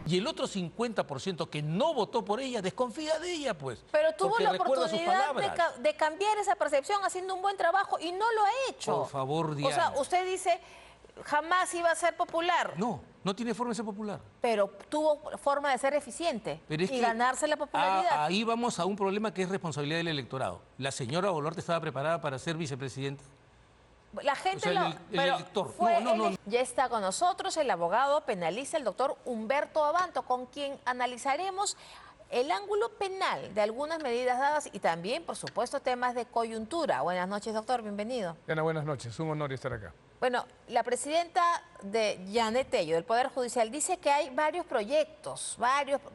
Y el otro 50% que no votó por ella, desconfía de ella, pues. Pero tuvo porque la recuerda sus oportunidad palabras. de cambiar esa percepción haciendo un buen trabajo y no lo ha hecho. Por favor, Diana. O sea, usted dice, jamás iba a ser popular. No, no tiene forma de ser popular. Pero tuvo forma de ser eficiente y ganarse la popularidad. Ahí vamos a un problema que es responsabilidad del electorado. ¿La señora Boluarte estaba preparada para ser vicepresidenta? La gente el elector. No. Ya está con nosotros el abogado penalista, el doctor Humberto Abanto, con quien analizaremos el ángulo penal de algunas medidas dadas y también, por supuesto, temas de coyuntura. Buenas noches, doctor, bienvenido. Diana, buenas noches, un honor estar acá. Bueno, la presidenta de Janet Tello, del Poder Judicial, dice que hay varios proyectos,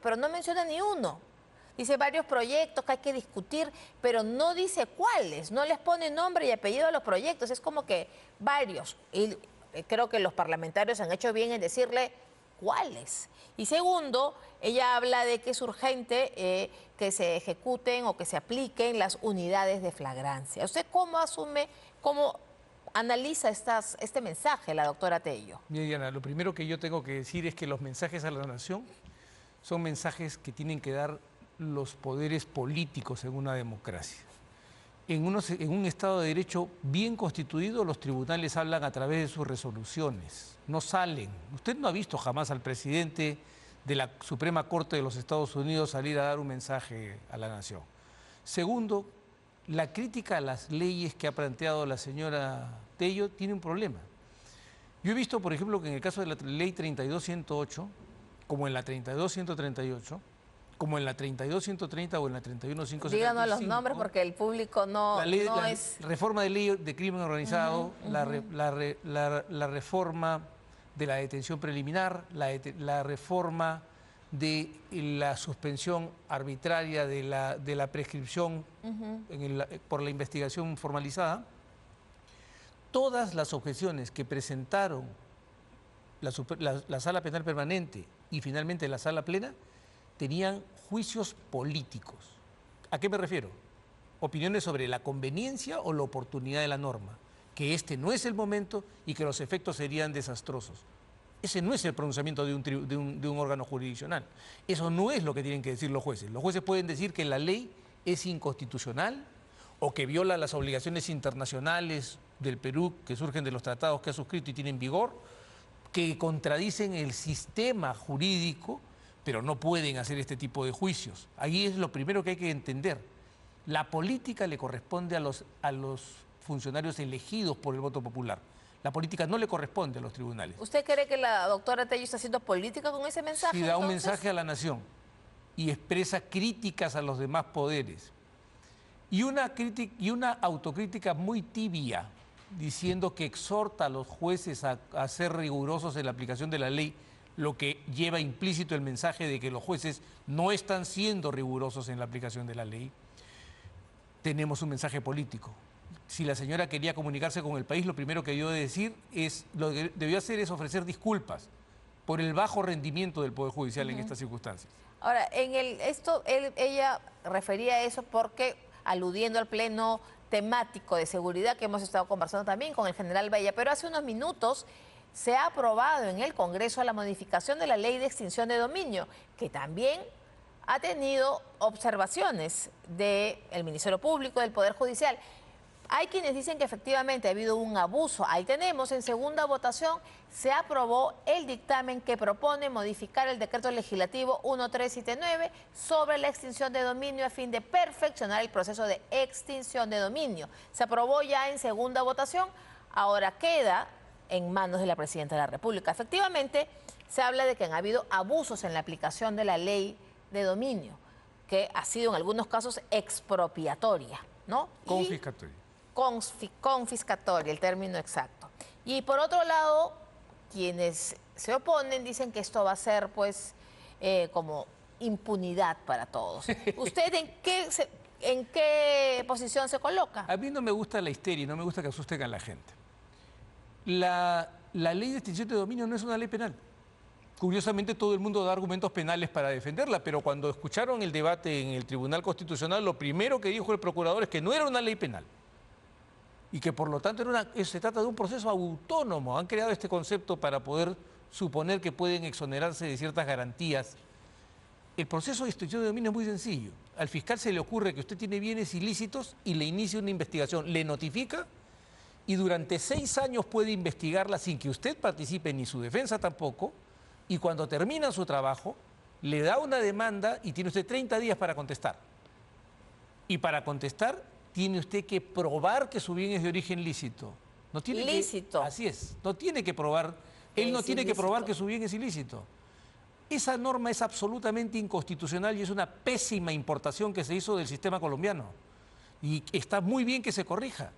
pero no menciona ni uno. Dice varios proyectos que hay que discutir, pero no dice cuáles, no les pone nombre y apellido a los proyectos, es como que varios. Y creo que los parlamentarios han hecho bien en decirle cuáles. Y segundo, ella habla de que es urgente que se ejecuten o que se apliquen las unidades de flagrancia. ¿Usted cómo asume, cómo analiza este mensaje, la doctora Tello? Mira, Diana, lo primero que yo tengo que decir es que los mensajes a la nación son mensajes que tienen que dar los poderes políticos en una democracia. En un Estado de Derecho bien constituido, los tribunales hablan a través de sus resoluciones, no salen. Usted no ha visto jamás al presidente de la Suprema Corte de los Estados Unidos salir a dar un mensaje a la nación. Segundo, la crítica a las leyes que ha planteado la señora Tello tiene un problema. Yo he visto, por ejemplo, que en el caso de la ley 32.108, como en la 32.138, como en la 32.130 o en la 31.575. Díganos los nombres porque el público no es... Reforma de ley de crimen organizado, la reforma de la detención preliminar, la reforma de la suspensión arbitraria de la prescripción por la investigación formalizada. Todas las objeciones que presentaron la Sala Penal Permanente y finalmente la Sala Plena tenían juicios políticos. ¿A qué me refiero? Opiniones sobre la conveniencia o la oportunidad de la norma, que este no es el momento y que los efectos serían desastrosos. Ese no es el pronunciamiento de un órgano jurisdiccional. Eso no es lo que tienen que decir los jueces. Los jueces pueden decir que la ley es inconstitucional o que viola las obligaciones internacionales del Perú que surgen de los tratados que ha suscrito y tienen vigor, que contradicen el sistema jurídico, pero no pueden hacer este tipo de juicios. Ahí es lo primero que hay que entender. La política le corresponde a los funcionarios elegidos por el voto popular. La política no le corresponde a los tribunales. ¿Usted cree que la doctora Tello está haciendo política con ese mensaje? Sí, da un mensaje a la nación y expresa críticas a los demás poderes. Y una autocrítica muy tibia, diciendo que exhorta a los jueces a ser rigurosos en la aplicación de la ley, lo que lleva implícito el mensaje de que los jueces no están siendo rigurosos en la aplicación de la ley. Tenemos un mensaje político. Si la señora quería comunicarse con el país, lo primero que debió hacer es ofrecer disculpas por el bajo rendimiento del Poder Judicial en estas circunstancias. Ahora, ella refería a eso porque, aludiendo al pleno temático de seguridad que hemos estado conversando también con el general Bella, pero hace unos minutos se ha aprobado en el Congreso la modificación de la Ley de Extinción de Dominio, que también ha tenido observaciones del Ministerio Público, del Poder Judicial. Hay quienes dicen que efectivamente ha habido un abuso. Ahí tenemos, en segunda votación, se aprobó el dictamen que propone modificar el decreto legislativo 1379 sobre la extinción de dominio a fin de perfeccionar el proceso de extinción de dominio. Se aprobó ya en segunda votación, ahora queda en manos de la Presidenta de la República. Efectivamente, se habla de que han habido abusos en la aplicación de la ley de dominio, que ha sido en algunos casos expropiatoria, ¿no? Confiscatoria. Confiscatoria, el término exacto. Y por otro lado, quienes se oponen dicen que esto va a ser, pues, como impunidad para todos. ¿Usted en qué posición se coloca? A mí no me gusta la histeria, no me gusta que asusten a la gente. La ley de extinción de dominio no es una ley penal. Curiosamente, todo el mundo da argumentos penales para defenderla, pero cuando escucharon el debate en el Tribunal Constitucional, lo primero que dijo el procurador es que no era una ley penal y que por lo tanto se trata de un proceso autónomo. Han creado este concepto para poder suponer que pueden exonerarse de ciertas garantías. El proceso de extinción de dominio es muy sencillo. Al fiscal se le ocurre que usted tiene bienes ilícitos y le inicia una investigación, le notifica y durante 6 años puede investigarla sin que usted participe ni su defensa tampoco, y cuando termina su trabajo le da una demanda y tiene usted 30 días para contestar. Y para contestar tiene usted que probar que su bien es de origen lícito. No tiene Lícito. así es, no tiene que probar, él no tiene que probar que su bien es ilícito. Esa norma es absolutamente inconstitucional y es una pésima importación que se hizo del sistema colombiano. Y está muy bien que se corrija.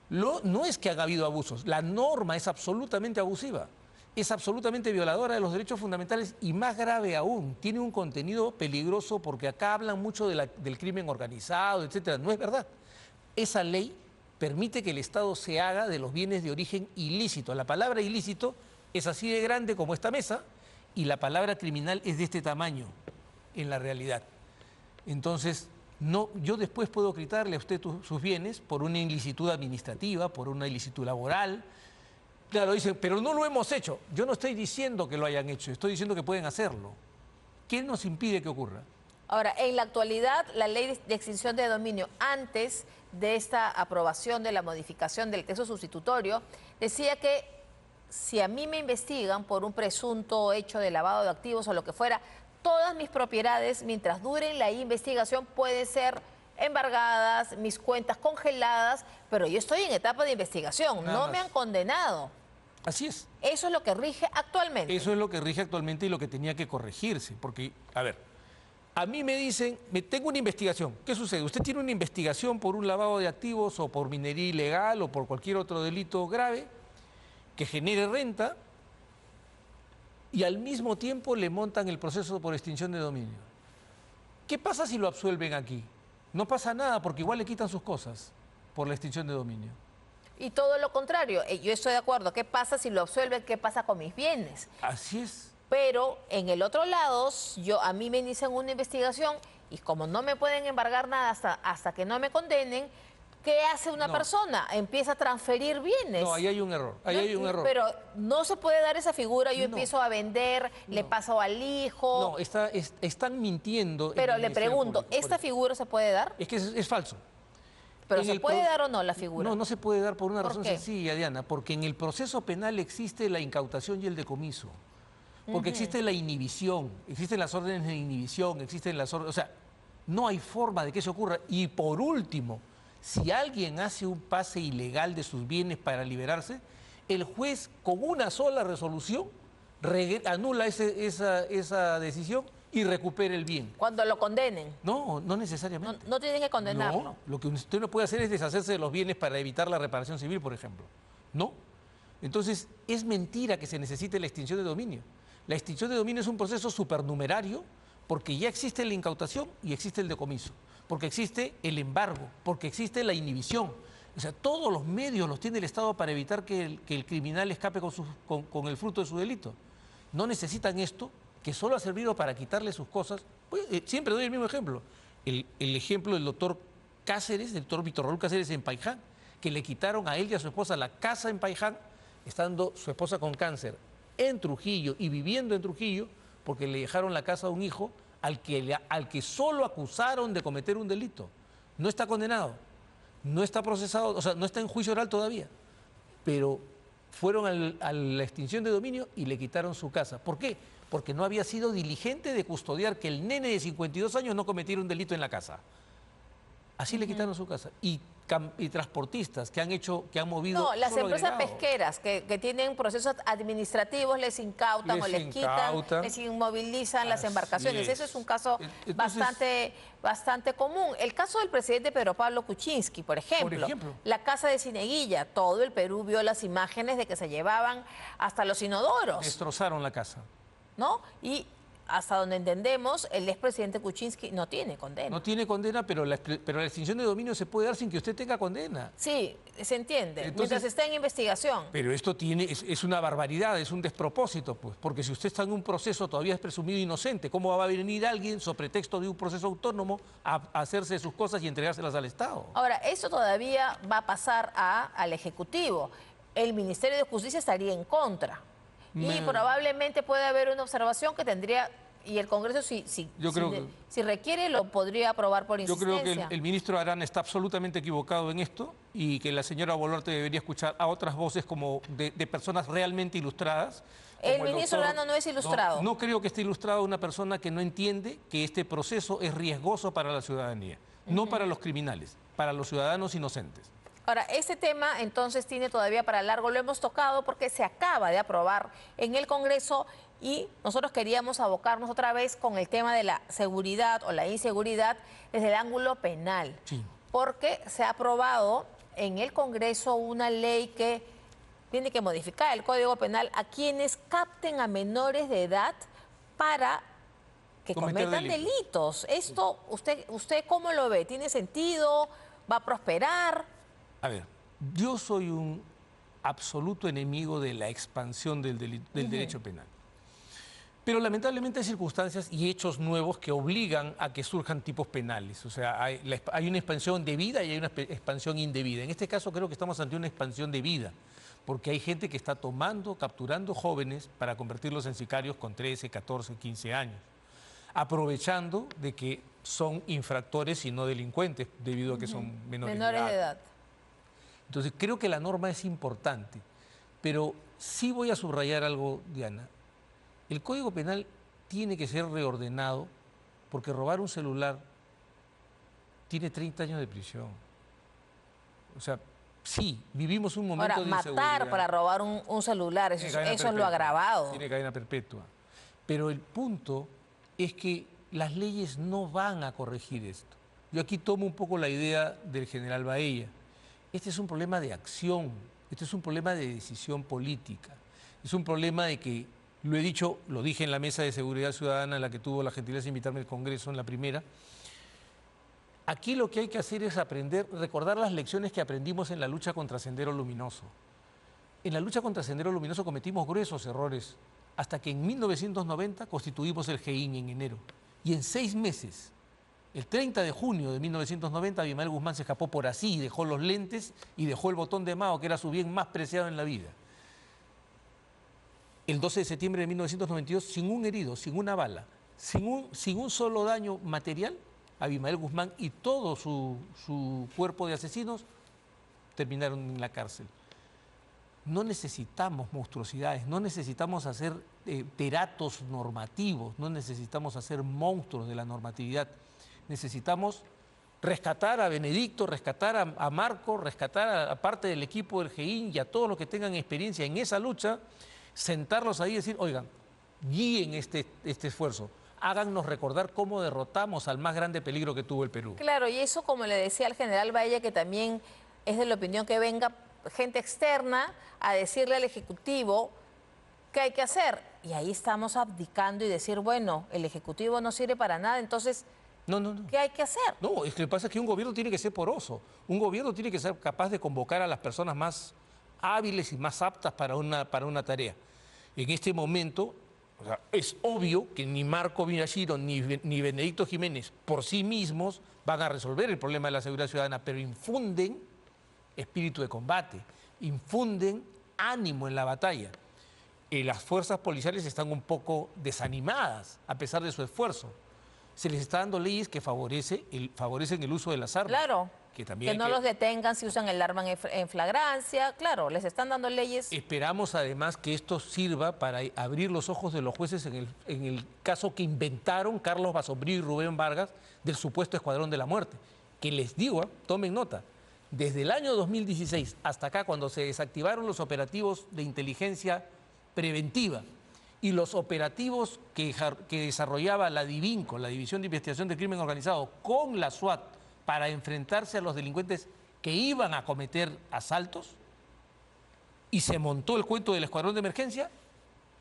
No es que haya habido abusos, la norma es absolutamente abusiva, es absolutamente violadora de los derechos fundamentales y más grave aún, tiene un contenido peligroso porque acá hablan mucho del crimen organizado, etcétera. No es verdad. Esa ley permite que el Estado se haga de los bienes de origen ilícito. La palabra ilícito es así de grande como esta mesa y la palabra criminal es de este tamaño en la realidad. Entonces, yo después puedo quitarle a usted sus bienes por una ilicitud administrativa, por una ilicitud laboral. Claro, dicen, pero no lo hemos hecho. Yo no estoy diciendo que lo hayan hecho, estoy diciendo que pueden hacerlo. ¿Qué nos impide que ocurra? Ahora, en la actualidad, la ley de extinción de dominio, antes de esta aprobación de la modificación del texto sustitutorio, decía que si a mí me investigan por un presunto hecho de lavado de activos o lo que fuera, todas mis propiedades, mientras duren la investigación, pueden ser embargadas, mis cuentas congeladas, pero yo estoy en etapa de investigación, no me han condenado. Así es. Eso es lo que rige actualmente. Eso es lo que rige actualmente y lo que tenía que corregirse, porque, a ver, a mí me dicen, tengo una investigación. ¿Qué sucede? Usted tiene una investigación por un lavado de activos o por minería ilegal o por cualquier otro delito grave que genere renta y al mismo tiempo le montan el proceso por extinción de dominio. ¿Qué pasa si lo absuelven aquí? No pasa nada porque igual le quitan sus cosas por la extinción de dominio. Y todo lo contrario, yo estoy de acuerdo. ¿Qué pasa si lo absuelven? ¿Qué pasa con mis bienes? Así es. Pero en el otro lado, a mí me inician una investigación y como no me pueden embargar nada hasta que no me condenen, ¿qué hace una persona? Empieza a transferir bienes. No, ahí hay un error. Ahí hay un error. Pero no se puede dar esa figura. Yo empiezo a vender, le paso al hijo. No, están mintiendo. Pero le pregunto, ¿esta figura se puede dar? Es que es falso. ¿Pero se puede dar o no la figura? No, no se puede dar por una razón qué? sencilla, Diana. Porque en el proceso penal existe la incautación y el decomiso. Porque existe la inhibición, existen las órdenes de inhibición, existen las órdenes... O sea, no hay forma de que eso ocurra. Y por último, si alguien hace un pase ilegal de sus bienes para liberarse, el juez con una sola resolución anula esa decisión y recupera el bien. Cuando lo condenen. No, no necesariamente. No tienen que condenarlo. No, lo que usted no puede hacer es deshacerse de los bienes para evitar la reparación civil, por ejemplo. No. Entonces, es mentira que se necesite la extinción de dominio. La extinción de dominio es un proceso supernumerario porque ya existe la incautación y existe el decomiso, porque existe el embargo, porque existe la inhibición. O sea, todos los medios los tiene el Estado para evitar que el criminal escape con el fruto de su delito. No necesitan esto, que solo ha servido para quitarle sus cosas. Pues, siempre doy el mismo ejemplo. El ejemplo del doctor Cáceres, del doctor Víctor Raúl Cáceres en Paiján, que le quitaron a él y a su esposa la casa en Paiján, estando su esposa con cáncer en Trujillo y viviendo en Trujillo, porque le dejaron la casa a un hijo al que solo acusaron de cometer un delito. No está condenado, no está procesado, o sea, no está en juicio oral todavía, pero fueron a la extinción de dominio y le quitaron su casa. ¿Por qué? Porque no había sido diligente de custodiar que el nene de 52 años no cometiera un delito en la casa. Así le quitaron su casa. Y transportistas que han movido... No, las empresas agregados. pesqueras que tienen procesos administrativos les incautan o les quitan, les inmovilizan las embarcaciones. Eso es un caso bastante común. El caso del presidente Pedro Pablo Kuczynski, por ejemplo, la casa de Cieneguilla, todo el Perú vio las imágenes de que se llevaban hasta los inodoros. Destrozaron la casa. ¿No? Y hasta donde entendemos, el expresidente Kuczynski no tiene condena. No tiene condena, pero la extinción de dominio se puede dar sin que usted tenga condena. Sí, se entiende, Entonces, mientras está en investigación. Pero esto es una barbaridad, es un despropósito, pues, porque si usted está en un proceso todavía es presumido inocente, ¿cómo va a venir alguien sobre pretexto de un proceso autónomo a hacerse sus cosas y entregárselas al Estado? Ahora, eso todavía va a pasar al Ejecutivo. El Ministerio de Justicia estaría en contra. y probablemente puede haber una observación que tendría, y el Congreso si requiere lo podría aprobar por Yo insistencia. creo que el ministro Arana está absolutamente equivocado en esto y que la señora Boluarte debería escuchar a otras voces como de personas realmente ilustradas. El ministro Arana no es ilustrado. No creo que esté ilustrado una persona que no entiende que este proceso es riesgoso para la ciudadanía, no para los criminales, para los ciudadanos inocentes. Ahora, este tema entonces tiene todavía para largo, lo hemos tocado porque se acaba de aprobar en el Congreso y nosotros queríamos abocarnos otra vez con el tema de la seguridad o la inseguridad desde el ángulo penal. Sí. Porque se ha aprobado en el Congreso una ley que tiene que modificar el Código Penal a quienes capten a menores de edad para que cometan delitos. Esto, ¿usted cómo lo ve? ¿Tiene sentido? ¿Va a prosperar? A ver, yo soy un absoluto enemigo de la expansión del derecho penal. Pero lamentablemente hay circunstancias y hechos nuevos que obligan a que surjan tipos penales. O sea, hay una expansión debida y hay una expansión indebida. En este caso creo que estamos ante una expansión debida, porque hay gente que está tomando, capturando jóvenes para convertirlos en sicarios con 13, 14, 15 años, aprovechando de que son infractores y no delincuentes, debido a que son menores de edad. Entonces, creo que la norma es importante, pero sí voy a subrayar algo, Diana. El Código Penal tiene que ser reordenado porque robar un celular tiene 30 años de prisión. O sea, sí, vivimos un momento de inseguridad. Matar para robar un celular, eso es lo agravado. Tiene cadena perpetua. Pero el punto es que las leyes no van a corregir esto. Yo aquí tomo un poco la idea del general Baella. Este es un problema de acción, este es un problema de decisión política. Es un problema de que, lo he dicho, lo dije en la mesa de seguridad ciudadana en la que tuvo la gentileza de invitarme al Congreso en la primera. Aquí lo que hay que hacer es aprender, recordar las lecciones que aprendimos en la lucha contra Sendero Luminoso. En la lucha contra Sendero Luminoso cometimos gruesos errores, hasta que en 1990 constituimos el GEIN en enero. Y en 6 meses, el 30 de junio de 1990, Abimael Guzmán se escapó por así, dejó los lentes y dejó el botón de Mao, que era su bien más preciado en la vida. El 12 de septiembre de 1992, sin un herido, sin una bala, sin un solo daño material, Abimael Guzmán y todo su cuerpo de asesinos terminaron en la cárcel. No necesitamos monstruosidades, no necesitamos hacer teratos normativos, no necesitamos hacer monstruos de la normatividad. Necesitamos rescatar a Benedicto, rescatar a Marco, rescatar a parte del equipo del GEIN y a todos los que tengan experiencia en esa lucha, sentarlos ahí y decir, oigan, guíen este esfuerzo, háganos recordar cómo derrotamos al más grande peligro que tuvo el Perú. Claro, y eso, como le decía al general Baella, que también es de la opinión que venga gente externa a decirle al Ejecutivo qué hay que hacer. Y ahí estamos abdicando y decir, bueno, el Ejecutivo no sirve para nada, entonces... No. ¿Qué hay que hacer? No, es que lo que pasa es que un gobierno tiene que ser poroso. Un gobierno tiene que ser capaz de convocar a las personas más hábiles y más aptas para una tarea. En este momento, o sea, es obvio que ni Marco Miyashiro ni Benedicto Jiménez por sí mismos van a resolver el problema de la seguridad ciudadana, pero infunden espíritu de combate, infunden ánimo en la batalla. Las fuerzas policiales están un poco desanimadas a pesar de su esfuerzo. Se les está dando leyes que favorecen el uso de las armas. Claro, que no los detengan si usan el arma en flagrancia. Claro, les están dando leyes. Esperamos además que esto sirva para abrir los ojos de los jueces en el caso que inventaron Carlos Basombrío y Rubén Vargas del supuesto Escuadrón de la Muerte. Que les digo, tomen nota, desde el año 2016 hasta acá, cuando se desactivaron los operativos de inteligencia preventiva, y los operativos que desarrollaba la DIVINCO, la División de Investigación del Crimen Organizado, con la SWAT para enfrentarse a los delincuentes que iban a cometer asaltos, y se montó el cuento del escuadrón de emergencia,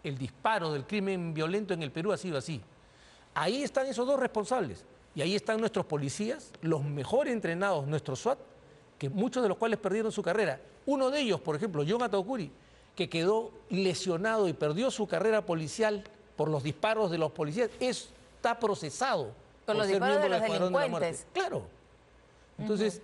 el disparo del crimen violento en el Perú ha sido así. Ahí están esos dos responsables, y ahí están nuestros policías, los mejor entrenados, nuestros SWAT, que muchos de los cuales perdieron su carrera. Uno de ellos, por ejemplo, John Ataocuri, que quedó lesionado y perdió su carrera policial por los disparos de los policías, está procesado por los disparos de los delincuentes. Claro. Entonces,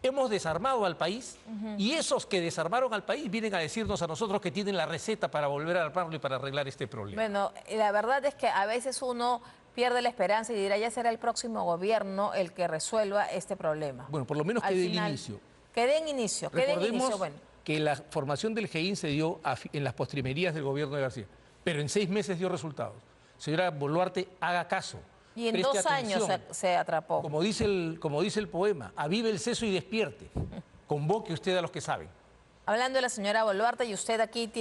Hemos desarmado al país y esos que desarmaron al país vienen a decirnos a nosotros que tienen la receta para volver a armarlo y para arreglar este problema. Bueno, la verdad es que a veces uno pierde la esperanza y dirá, ya será el próximo gobierno el que resuelva este problema. Bueno, por lo menos que dé el inicio. Que den inicio, que den inicio, bueno. Que la formación del GEIN se dio en las postrimerías del gobierno de García, pero en 6 meses dio resultados. Señora Boluarte, haga caso. Y en preste 2 años se atrapó. Como dice el poema, avive el seso y despierte. Convoque usted a los que saben. Hablando de la señora Boluarte, y usted aquí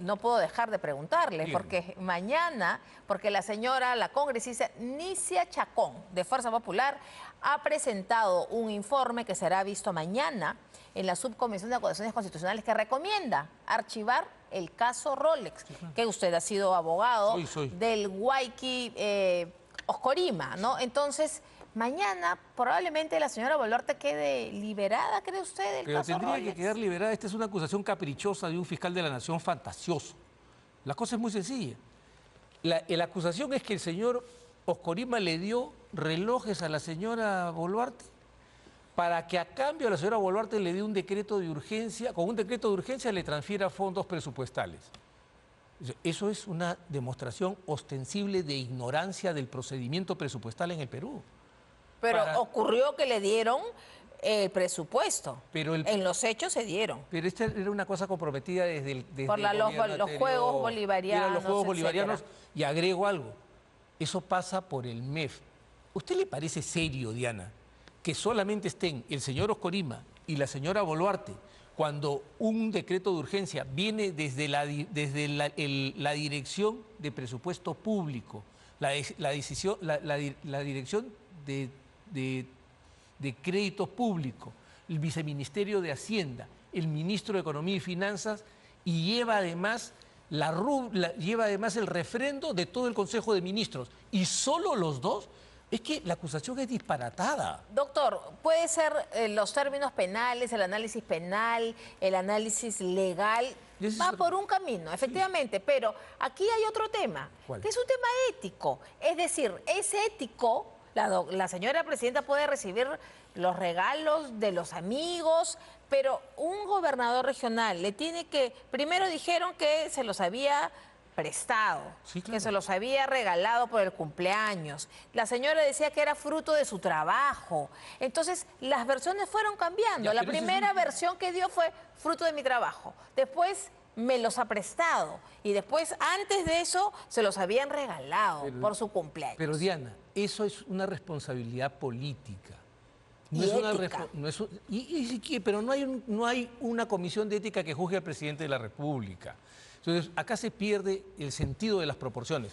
no puedo dejar de preguntarle, Bien. porque mañana, porque la señora, la congresista Nicia Chacón, de Fuerza Popular, ha presentado un informe que será visto mañana en la Subcomisión de Acusaciones Constitucionales que recomienda archivar el caso Rolex, que usted ha sido abogado Soy. del Guayqui Oscorima, ¿no? Entonces, mañana probablemente la señora Boluarte quede liberada, ¿cree usted, del Pero caso tendría Rolex? que quedar liberada. Esta es una acusación caprichosa de un fiscal de la Nación fantasioso. La cosa es muy sencilla. La acusación es que el señor Oscorima le dio relojes a la señora Boluarte para que a cambio a la señora Boluarte le dé un decreto de urgencia, con un decreto de urgencia le transfiera fondos presupuestales. Eso es una demostración ostensible de ignorancia del procedimiento presupuestal en el Perú. Pero ocurrió que le dieron el presupuesto. Pero en los hechos se dieron. Pero esta era una cosa comprometida desde Por el los gobierno anterior. Juegos Bolivarianos, Eran los Juegos Bolivarianos, etcétera. y agrego algo. Eso pasa por el MEF. ¿Usted le parece serio, Diana, que solamente estén el señor Oscorima y la señora Boluarte cuando un decreto de urgencia viene desde la Dirección de Presupuesto Público, la Dirección de Crédito Público, el Viceministerio de Hacienda, el Ministro de Economía y Finanzas, y lleva además el refrendo de todo el Consejo de Ministros, y solo los dos? Es que la acusación es disparatada. Doctor, puede ser los términos penales, el análisis penal, el análisis legal, va por un camino, efectivamente, pero aquí hay otro tema, ¿Cuál? que es un tema ético. Es decir, es ético, la señora presidenta puede recibir los regalos de los amigos, pero un gobernador regional le tiene que, primero dijeron que se los había prestado, Sí, claro. que se los había regalado por el cumpleaños. La señora decía que era fruto de su trabajo. Entonces, las versiones fueron cambiando. Ya, La pero ese es primera versión que dio fue fruto de mi trabajo. Después me los ha prestado. Y después, antes de eso, se los habían regalado por su cumpleaños. Pero Diana, eso es una responsabilidad política. Y ética. Pero no hay una comisión de ética que juzgue al presidente de la República. Entonces, acá se pierde el sentido de las proporciones.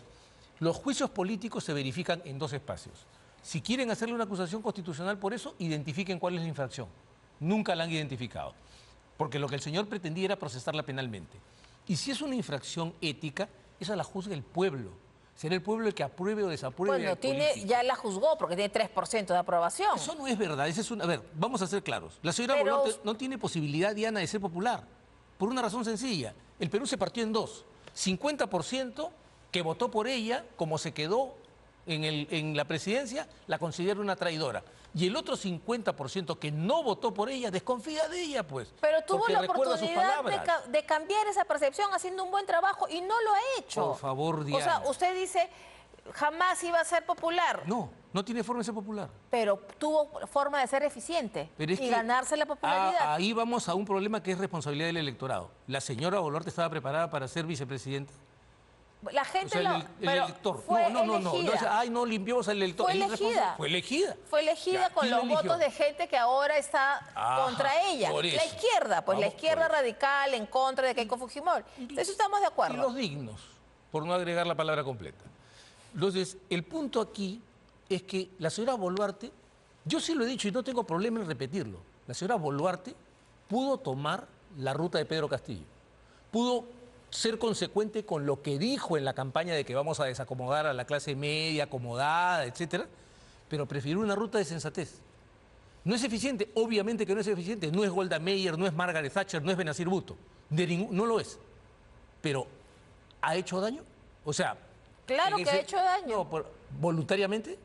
Los juicios políticos se verifican en 2 espacios. Si quieren hacerle una acusación constitucional por eso, identifiquen cuál es la infracción. Nunca la han identificado, porque lo que el señor pretendía era procesarla penalmente. Y si es una infracción ética, esa la juzga el pueblo. Será el pueblo el que apruebe o desapruebe. Bueno, al político. ya la juzgó porque tiene 3% de aprobación. Eso no es verdad. A ver, vamos a ser claros. La señora Pero- Boluarte no tiene posibilidad, Diana, de ser popular. Por una razón sencilla. El Perú se partió en 2. 50% que votó por ella, como se quedó en la presidencia, la considera una traidora. Y el otro 50% que no votó por ella, desconfía de ella, pues. Pero tuvo porque la recuerda sus oportunidad palabras. de cambiar esa percepción haciendo un buen trabajo y no lo ha hecho. Por favor, O Diana. sea, usted dice, jamás iba a ser popular, No tiene forma de ser popular. pero tuvo forma de ser eficiente Pero es y que ganarse la popularidad. ahí vamos a un problema que es responsabilidad del electorado. ¿La señora Boluarte estaba preparada para ser vicepresidenta? La gente O sea, lo... el pero elector. fue No, elegida. no limpiamos al elector. Fue Es elegida. irresponsable. Fue elegida. Fue elegida Ya, con ¿quién la los eligió? votos de gente que ahora está Ajá, contra ella. por La eso. izquierda, pues la Vamos izquierda por eso. radical en contra de Keiko Fujimori. De eso estamos de Y acuerdo. los dignos, por no agregar la palabra completa. Entonces, el punto aquí es que la señora Boluarte, yo sí lo he dicho y no tengo problema en repetirlo, la señora Boluarte pudo tomar la ruta de Pedro Castillo, pudo ser consecuente con lo que dijo en la campaña de que vamos a desacomodar a la clase media, acomodada, etcétera, pero prefirió una ruta de sensatez. No es eficiente, obviamente que no es eficiente, no es Golda Meir, no es Margaret Thatcher, no es Benazir Bhutto, no lo es, pero ¿ha hecho daño? O sea... Claro en que ha ese- hecho daño. No, voluntariamente.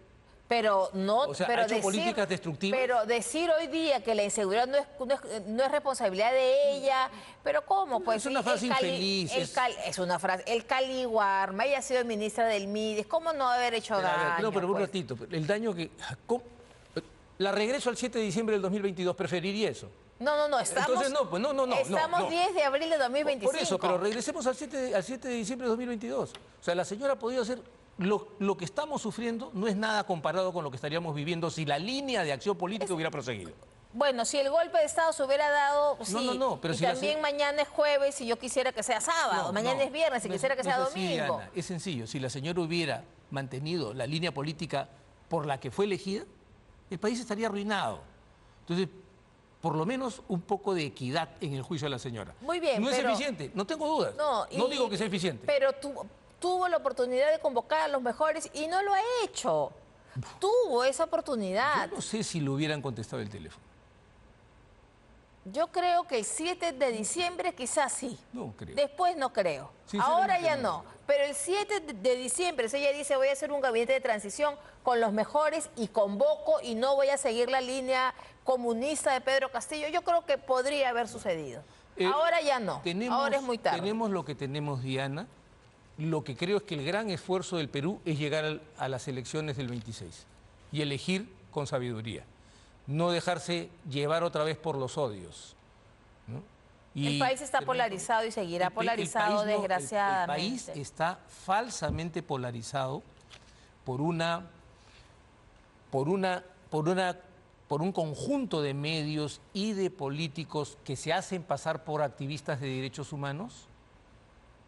Pero no, O sea, pero ¿ha hecho políticas destructivas? Pero decir hoy día que la inseguridad no es responsabilidad de ella, pero ¿cómo? Pues Es una frase infeliz. es una frase. El Cali Guarma, ella ha sido ministra del MIDES, ¿cómo no haber hecho Pero, a ver, daño? no, pero un pues? ratito. El daño que... La regreso al 7 de diciembre del 2022, preferiría eso. No, estamos... Entonces, no, pues no. Estamos 10 de abril de 2025. Por eso, pero regresemos al 7 de diciembre de 2022. O sea, la señora ha podido hacer... Lo que estamos sufriendo no es nada comparado con lo que estaríamos viviendo si la línea de acción política hubiera proseguido. Bueno, si el golpe de Estado se hubiera dado, sí. No, pero y si también mañana es jueves y yo quisiera que sea sábado, mañana es viernes y quisiera que sea es así, domingo. Diana, es sencillo. Si la señora hubiera mantenido la línea política por la que fue elegida, el país estaría arruinado. Entonces, por lo menos un poco de equidad en el juicio de la señora. Muy bien, No es pero... eficiente, no tengo dudas. No digo que sea eficiente. Pero tuvo la oportunidad de convocar a los mejores y no lo ha hecho. Tuvo esa oportunidad. Yo no sé si le hubieran contestado el teléfono. Yo creo que el 7 de diciembre quizás sí. No creo. Después no creo. Sinceramente, Ahora ya no. Pero el 7 de diciembre, si ella dice voy a hacer un gabinete de transición con los mejores y convoco y no voy a seguir la línea comunista de Pedro Castillo, yo creo que podría haber sucedido. Ahora ya no. Ahora es muy tarde. Tenemos lo que tenemos, Diana. Lo que creo es que el gran esfuerzo del Perú es llegar a las elecciones del 26 y elegir con sabiduría. No dejarse llevar otra vez por los odios, ¿no? El país está polarizado y seguirá polarizado, desgraciadamente. El país está falsamente polarizado por un conjunto de medios y de políticos que se hacen pasar por activistas de derechos humanos,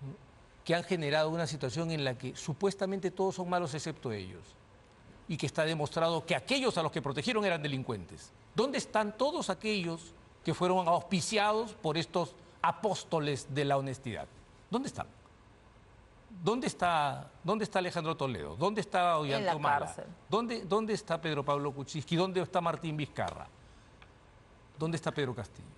¿no?, que han generado una situación en la que supuestamente todos son malos excepto ellos, y que está demostrado que aquellos a los que protegieron eran delincuentes. ¿Dónde están todos aquellos que fueron auspiciados por estos apóstoles de la honestidad? ¿Dónde están? ¿Dónde está Alejandro Toledo? ¿Dónde está Ollanta Humala? ¿Dónde está Pedro Pablo Kuczynski? ¿Dónde está Martín Vizcarra? ¿Dónde está Pedro Castillo?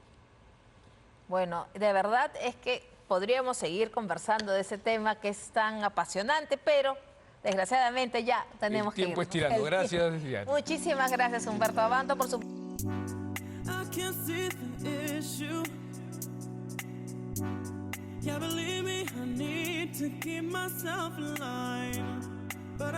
Bueno, de verdad es que podríamos seguir conversando de ese tema que es tan apasionante, pero desgraciadamente ya tenemos que irnos. El tiempo es tirano. Gracias, Diana. Muchísimas gracias, Humberto Abanto, por su... Yeah, believe me, I need to keep myself in line. But